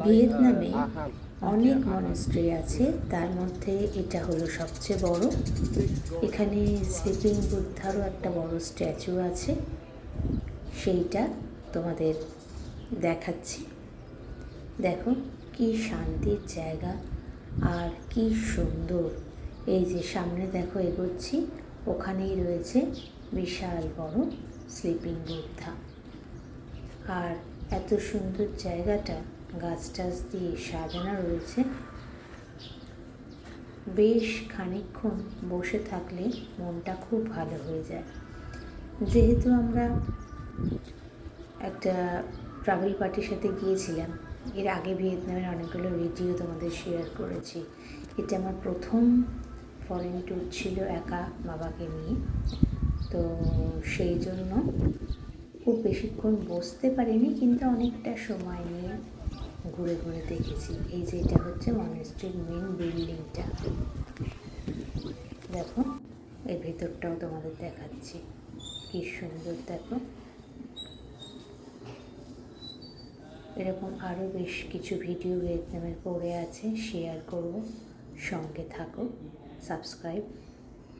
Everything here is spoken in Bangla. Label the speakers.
Speaker 1: ভিয়েতনামে অনেক মনেস্ট্রি আছে, তার মধ্যে এটা হলো সবচেয়ে বড়। এখানে স্লিপিং বুদ্ধারও একটা বড় স্ট্যাচু আছে, সেইটা তোমাদের দেখাচ্ছি। দেখো কি শান্তির জায়গা আর কি সুন্দর। এই যে সামনে দেখো এগোচ্ছি, ওখানেই রয়েছে বিশাল বড় স্লিপিং বুদ্ধা। আর এত সুন্দর জায়গাটা গাছ টাছ দিয়ে সাজানো রয়েছে। বেশ খানিকক্ষণ বসে থাকলে মনটা খুব ভালো হয়ে যায়। যেহেতু আমরা একটা ট্রাভেল পার্টির সাথে গিয়েছিলাম, এর আগে ভিয়েতনামের অনেকগুলো ভিডিও তোমাদের শেয়ার করেছি। এটা আমার প্রথম ফরেন ট্যুর ছিল একা বাবাকে নিয়ে, তো সেই জন্য খুব বেশিক্ষণ বসতে পারিনি, কিন্তু অনেকটা সময় নিয়ে ঘুরে ঘুরে দেখেছি। এই যে এটা হচ্ছে মনেস্ট্রির মেন বিল্ডিংটা, দেখো এর ভেতরটাও তোমাদের দেখাচ্ছি, কি সুন্দর। দেখো এরকম আরও বেশ কিছু ভিডিও ভিয়েতনামের পড়ে আছে, শেয়ার করব। সঙ্গে থাকো, সাবস্ক্রাইব